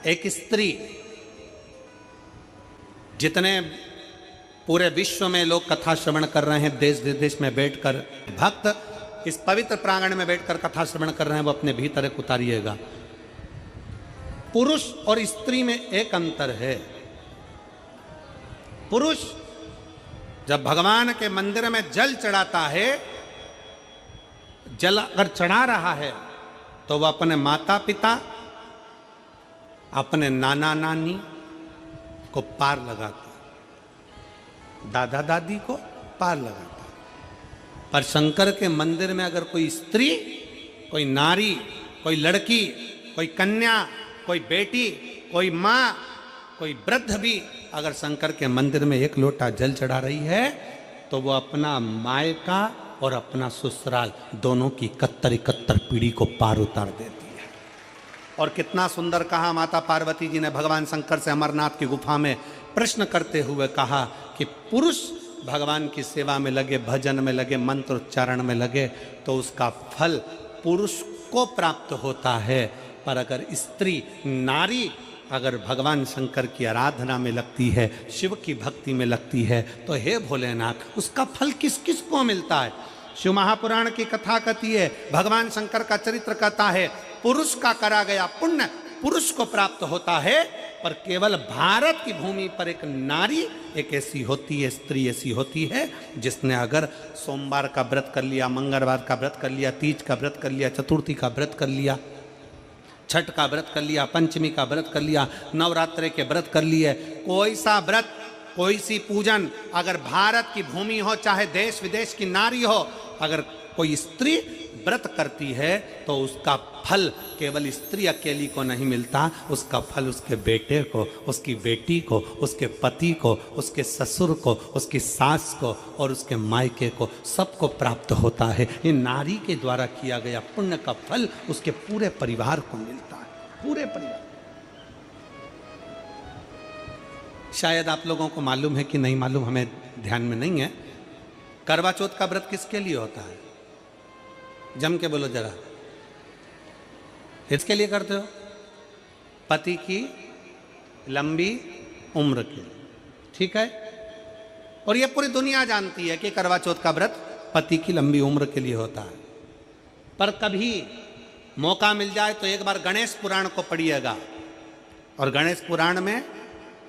एक स्त्री, जितने पूरे विश्व में लोग कथा श्रवण कर रहे हैं, देश विदेश में बैठकर भक्त इस पवित्र प्रांगण में बैठकर कथा श्रवण कर रहे हैं, वो अपने भीतर एक उतारिएगा। पुरुष और स्त्री में एक अंतर है। पुरुष जब भगवान के मंदिर में जल चढ़ाता है, जल अगर चढ़ा रहा है तो वह अपने माता पिता, अपने नाना नानी को पार लगाता, दादा दादी को पार लगाता। पर शंकर के मंदिर में अगर कोई स्त्री, कोई नारी, कोई लड़की, कोई कन्या, कोई बेटी, कोई माँ, कोई वृद्ध भी अगर शंकर के मंदिर में एक लोटा जल चढ़ा रही है तो वो अपना मायका और अपना ससुराल दोनों की 71 पीढ़ी को पार उतार देती है। और कितना सुंदर कहा माता पार्वती जी ने भगवान शंकर से अमरनाथ की गुफा में प्रश्न करते हुए कहा कि पुरुष भगवान की सेवा में लगे, भजन में लगे, मंत्र उच्चारण में लगे तो उसका फल पुरुष को प्राप्त होता है, पर अगर स्त्री, नारी अगर भगवान शंकर की आराधना में लगती है, शिव की भक्ति में लगती है, तो हे भोलेनाथ उसका फल किस किस को मिलता है। शिव महापुराण की कथा कहती है, भगवान शंकर का चरित्र कहता है, पुरुष का करा गया पुण्य पुरुष को प्राप्त होता है, पर केवल भारत की भूमि पर एक नारी एक ऐसी होती है, स्त्री ऐसी होती है जिसने अगर सोमवार का व्रत कर लिया, मंगलवार का व्रत कर लिया, तीज का व्रत कर लिया, चतुर्थी का व्रत कर लिया, छठ का व्रत कर लिया, पंचमी का व्रत कर लिया, नवरात्रे के व्रत कर लिए, कोई सा व्रत, कोई सी पूजन अगर भारत की भूमि हो, चाहे देश विदेश की नारी हो, अगर कोई स्त्री व्रत करती है तो उसका फल केवल स्त्री अकेली को नहीं मिलता, उसका फल उसके बेटे को, उसकी बेटी को, उसके पति को, उसके ससुर को, उसकी सास को और उसके मायके को, सबको प्राप्त होता है। ये नारी के द्वारा किया गया पुण्य का फल उसके पूरे परिवार को मिलता है, पूरे परिवार। शायद आप लोगों को मालूम है कि नहीं मालूम, हमें ध्यान में नहीं है, करवा चौथ का व्रत किसके लिए होता है? जम के बोलो जरा, इसके लिए करते हो? पति की लंबी उम्र के लिए, ठीक है। और ये पूरी दुनिया जानती है कि करवा चौथ का व्रत पति की लंबी उम्र के लिए होता है। पर कभी मौका मिल जाए तो एक बार गणेश पुराण को पढ़िएगा, और गणेश पुराण में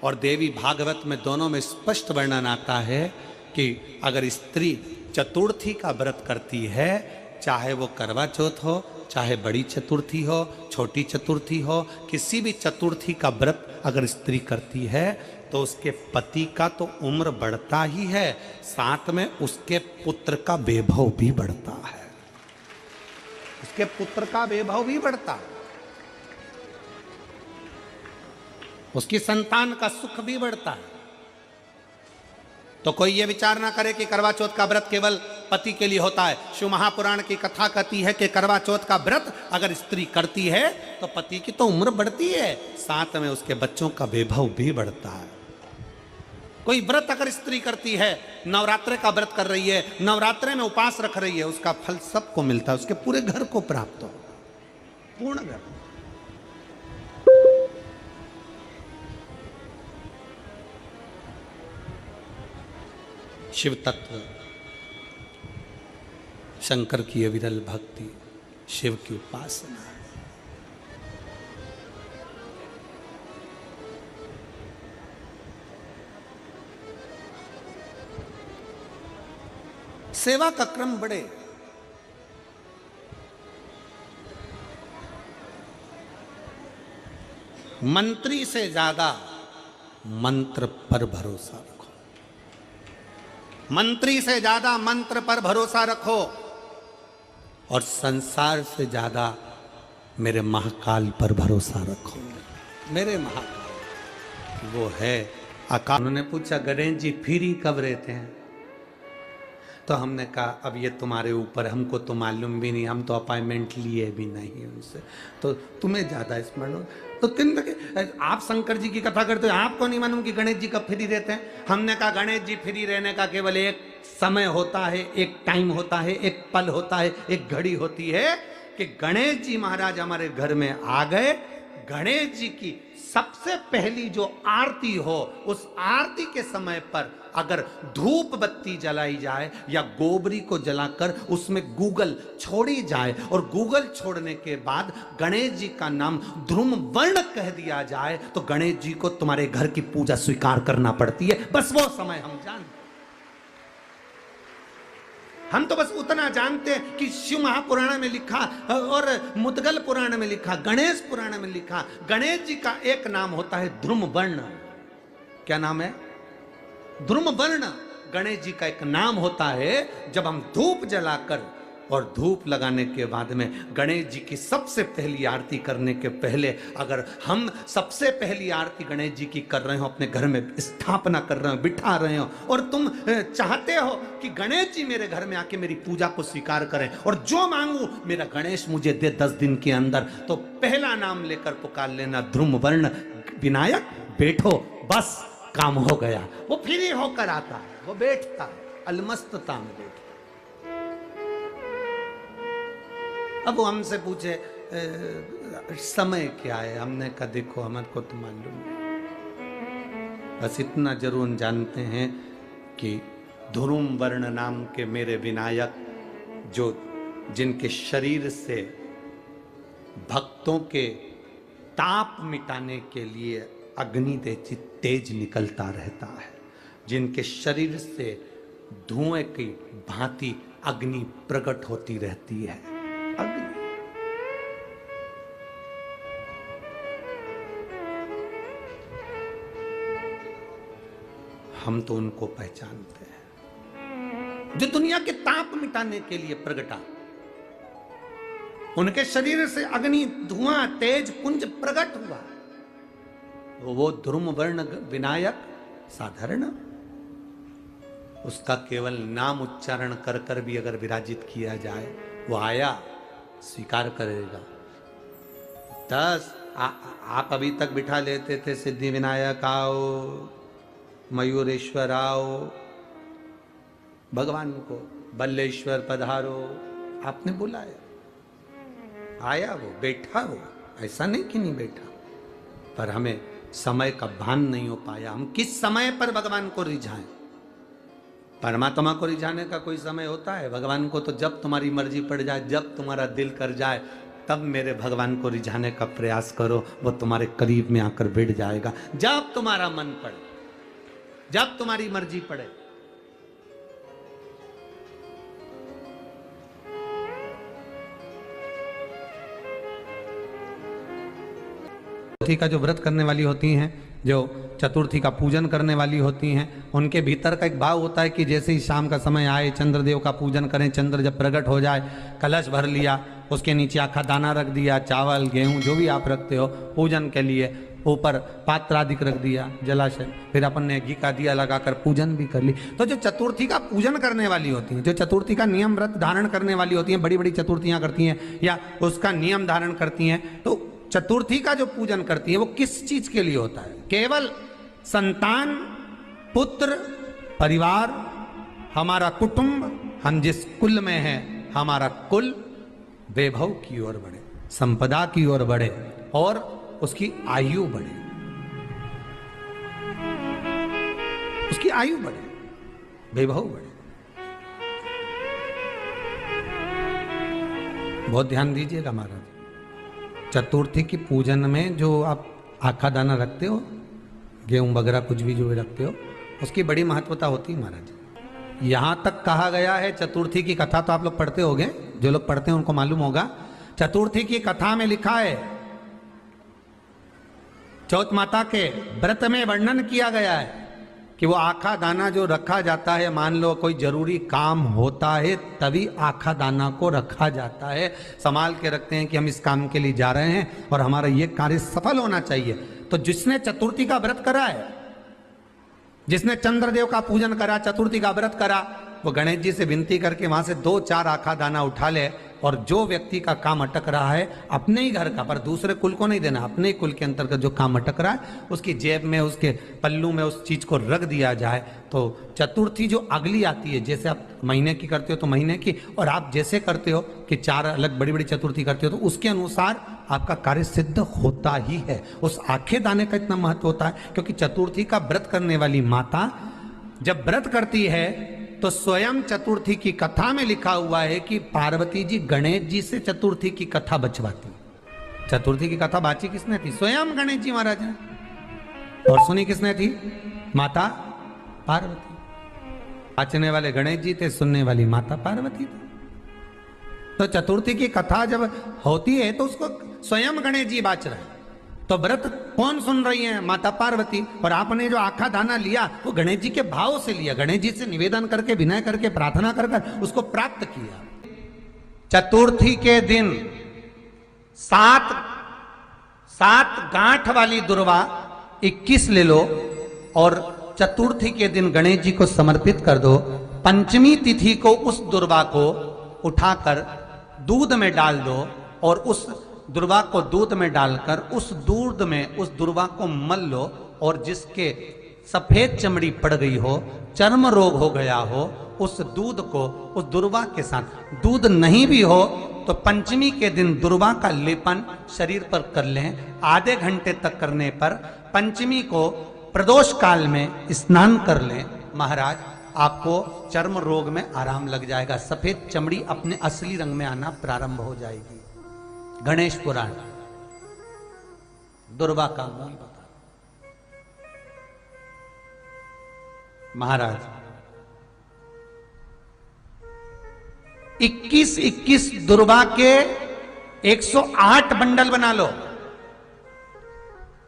और देवी भागवत में दोनों में स्पष्ट वर्णन आता है कि अगर स्त्री चतुर्थी का व्रत करती है, चाहे वो करवा चौथ हो, चाहे बड़ी चतुर्थी हो, छोटी चतुर्थी हो, किसी भी चतुर्थी का व्रत अगर स्त्री करती है तो उसके पति का तो उम्र बढ़ता ही है, साथ में उसके पुत्र का वैभव भी बढ़ता है, उसके पुत्र का वैभव भी बढ़ता है, उसकी संतान का सुख भी बढ़ता है। तो कोई ये विचार ना करे कि करवा चौथ का व्रत केवल पति के लिए होता है। शिव महापुराण की कथा कहती है कि करवा चौथ का व्रत अगर स्त्री करती है तो पति की तो उम्र बढ़ती है, साथ में उसके बच्चों का वैभव भी बढ़ता है। कोई व्रत अगर स्त्री करती है, नवरात्रे का व्रत कर रही है, नवरात्रे में उपवास रख रही है, उसका फल सबको मिलता है, उसके पूरे घर को प्राप्त होता है, पूर्ण घर। शिव तत्व, शंकर की अविरल भक्ति, शिव की उपासना, सेवा का क्रम बढ़े। मंत्री से ज्यादा मंत्र पर भरोसा रखो, मंत्री से ज्यादा मंत्र पर भरोसा रखो, और संसार से ज्यादा मेरे महाकाल पर भरोसा रखो। मेरे महाकाल वो है अकाल। उन्होंने पूछा गणेश जी फ्री कब रहते हैं? तो हमने कहा अब ये तुम्हारे ऊपर, हमको तो मालूम भी नहीं, हम तो अपॉइंटमेंट लिए भी नहीं उनसे, तो तुम्हें ज़्यादा स्मरण हो। तो आप शंकर जी की कथा करते हो, आपको नहीं मालूम कि गणेश जी कब फ्री रहते हैं? हमने कहा गणेश जी फ्री रहने का केवल एक समय होता है, एक टाइम होता है, एक पल होता है, एक घड़ी होती है कि गणेश जी महाराज हमारे घर में आ गए, गणेश जी की सबसे पहली जो आरती हो, उस आरती के समय पर अगर धूप बत्ती जलाई जाए या गोबरी को जलाकर उसमें गूगल छोड़ी जाए और गूगल छोड़ने के बाद गणेश जी का नाम ध्रुम वर्ण कह दिया जाए, तो गणेश जी को तुम्हारे घर की पूजा स्वीकार करना पड़ती है। बस वो समय हम जानते, हम तो बस उतना जानते हैं कि शिव महापुराण में लिखा और मुद्गल पुराण में लिखा, गणेश पुराण में लिखा, गणेश जी का एक नाम होता है ध्रुम वर्ण। क्या नाम है? ध्रुम वर्ण गणेश जी का एक नाम होता है। जब हम धूप जलाकर और धूप लगाने के बाद में गणेश जी की सबसे पहली आरती करने के पहले अगर हम सबसे पहली आरती गणेश जी की कर रहे हो, अपने घर में स्थापना कर रहे हो, बिठा रहे हो, और तुम चाहते हो कि गणेश जी मेरे घर में आके मेरी पूजा को स्वीकार करें और जो मांगू मेरा गणेश मुझे दे 10 दिन के अंदर, तो पहला नाम लेकर पुकार लेना ध्रुम वर्ण विनायक, बैठो, बस काम हो गया। वो फ्री होकर आता है, वो बैठता है, अलमस्तता में बैठता। अब वो हमसे पूछे समय क्या है, हमने कहा देखो हमारे को तो मालूम नहीं, बस इतना जरूर जानते हैं कि ध्रुम वर्ण नाम के मेरे विनायक, जो जिनके शरीर से भक्तों के ताप मिटाने के लिए अग्नि तेज निकलता रहता है, जिनके शरीर से धुएं की भांति अग्नि प्रकट होती रहती है। अग्नि हम तो उनको पहचानते हैं जो दुनिया के ताप मिटाने के लिए प्रगटा। उनके शरीर से अग्नि धुआं तेज पुंज प्रकट हुआ। वो ध्रुम वर्ण विनायक साधारण, उसका केवल नाम उच्चारण कर कर भी अगर विराजित किया जाए, वो आया स्वीकार करेगा। 10 आप अभी तक बिठा लेते थे सिद्धि विनायक आओ, मयूरेश्वर आओ, भगवान को बल्लेश्वर पधारो, आपने बुलाया, आया, वो बैठा, वो ऐसा नहीं कि नहीं बैठा, पर हमें समय का भान नहीं हो पाया। हम किस समय पर भगवान को रिझाएं? परमात्मा को रिझाने का कोई समय होता है? भगवान को तो जब तुम्हारी मर्जी पड़ जाए, जब तुम्हारा दिल कर जाए, तब मेरे भगवान को रिझाने का प्रयास करो, वो तुम्हारे करीब में आकर बैठ जाएगा। जब तुम्हारा मन पड़े, जब तुम्हारी मर्जी पड़े। चतुर्थी का जो व्रत करने वाली होती हैं, जो चतुर्थी का पूजन करने वाली होती हैं, उनके भीतर का एक भाव होता है कि जैसे ही शाम का समय आए चंद्रदेव का पूजन करें। चंद्र जब प्रकट हो जाए, कलश भर लिया, उसके नीचे आखा दाना रख दिया, चावल गेहूं जो भी आप रखते हो पूजन के लिए, ऊपर पात्र आदि रख दिया, जलाशय, फिर अपन ने घी का दिया लगाकर पूजन भी कर ली। तो जो चतुर्थी का पूजन करने वाली होती हैं, जो चतुर्थी का नियम व्रत धारण करने वाली होती हैं, बड़ी बड़ी चतुर्थियां करती हैं या उसका नियम धारण करती हैं, तो चतुर्थी का जो पूजन करती है वो किस चीज के लिए होता है? केवल संतान, पुत्र, परिवार, हमारा कुटुंब, हम जिस कुल में हैं, हमारा कुल वैभव की ओर बढ़े, संपदा की ओर बढ़े और उसकी आयु बढ़े, उसकी आयु बढ़े, वैभव बढ़े। बहुत ध्यान दीजिएगा महाराज, चतुर्थी की पूजन में जो आप आखा दाना रखते हो, गेहूं वगैरह कुछ भी जो भी रखते हो, उसकी बड़ी महत्वता होती है महाराज। यहां तक कहा गया है, चतुर्थी की कथा तो आप लोग पढ़ते होंगे, जो लोग पढ़ते हैं उनको मालूम होगा। चतुर्थी की कथा में लिखा है, चौथ माता के व्रत में वर्णन किया गया है कि वो आखा दाना जो रखा जाता है, मान लो कोई जरूरी काम होता है तभी आखा दाना को रखा जाता है, संभाल के रखते हैं कि हम इस काम के लिए जा रहे हैं और हमारा ये कार्य सफल होना चाहिए। तो जिसने चतुर्थी का व्रत करा है, जिसने चंद्रदेव का पूजन करा, चतुर्थी का व्रत करा, वो गणेश जी से विनती करके वहां से 2-4 आखा दाना उठा ले और जो व्यक्ति का काम अटक रहा है अपने ही घर का, पर दूसरे कुल को नहीं देना, अपने ही कुल के अंतर्गत जो काम अटक रहा है उसकी जेब में, उसके पल्लू में उस चीज को रख दिया जाए। तो चतुर्थी जो अगली आती है, जैसे आप महीने की करते हो तो महीने की, और आप जैसे करते हो कि 4 अलग बड़ी बड़ी चतुर्थी करते हो तो उसके अनुसार आपका कार्य सिद्ध होता ही है। उस आखे दाने का इतना महत्व होता है क्योंकि चतुर्थी का व्रत करने वाली माता जब व्रत करती है तो स्वयं चतुर्थी की कथा में लिखा हुआ है कि पार्वती जी गणेश जी से चतुर्थी की कथा बचवाती। चतुर्थी की कथा बाची किसने थी? स्वयं गणेश जी महाराज ने। और सुनी किसने थी? माता पार्वती। बाचने वाले गणेश जी थे, सुनने वाली माता पार्वती थी। तो चतुर्थी की कथा जब होती है तो उसको स्वयं गणेश जी बाच रहे हैं। तो व्रत कौन सुन रही है? माता पार्वती। और आपने जो आखा दाना लिया वो गणेश जी के भाव से लिया, गणेश जी से निवेदन करके, विनय करके, प्रार्थना कर उसको प्राप्त किया। चतुर्थी के दिन 7 गांठ वाली दुर्वा 21 ले लो और चतुर्थी के दिन गणेश जी को समर्पित कर दो। पंचमी तिथि को उस दुर्वा को उठाकर दूध में डाल दो और उस दुर्वा को दूध में डालकर उस दूध में उस दुर्वा को मल लो, और जिसके सफेद चमड़ी पड़ गई हो, चर्म रोग हो गया हो, उस दूध को उस दुर्वा के साथ, दूध नहीं भी हो तो पंचमी के दिन दुर्वा का लेपन शरीर पर कर लें। आधे घंटे तक करने पर पंचमी को प्रदोष काल में स्नान कर लें। महाराज आपको चर्म रोग में आराम लग जाएगा, सफेद चमड़ी अपने असली रंग में आना प्रारंभ हो जाएगी। गणेश पुराण दुर्वा का मूल बता। महाराज 21 दुर्वा के 108 बंडल बना लो।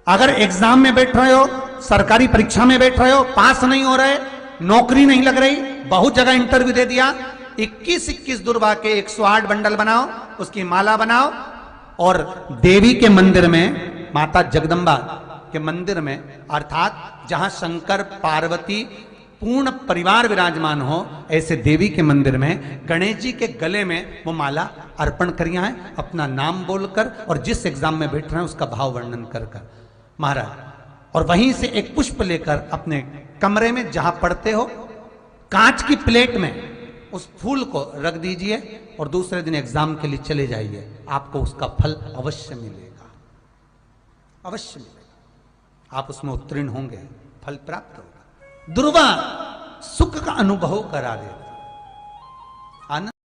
अगर एग्जाम में बैठ रहे हो, सरकारी परीक्षा में बैठ रहे हो, पास नहीं हो रहे, नौकरी नहीं लग रही, बहुत जगह इंटरव्यू दे दिया, 21 दुर्वा के 108 बंडल बनाओ, उसकी माला बनाओ और देवी के मंदिर में, माता जगदम्बा के मंदिर में, अर्थात जहां शंकर पार्वती पूर्ण परिवार विराजमान हो, ऐसे देवी के मंदिर में गणेश जी के गले में वो माला अर्पण करिए हैं, अपना नाम बोलकर और जिस एग्जाम में बैठ रहे हैं उसका भाव वर्णन कर महाराज। और वहीं से एक पुष्प लेकर अपने कमरे में जहां पढ़ते हो कांच की प्लेट में उस फूल को रख दीजिए और दूसरे दिन एग्जाम के लिए चले जाइए, आपको उसका फल अवश्य मिलेगा, अवश्य मिलेगा। आप उसमें उत्तीर्ण होंगे, फल प्राप्त होगा। दुर्वा सुख का अनुभव करा देती।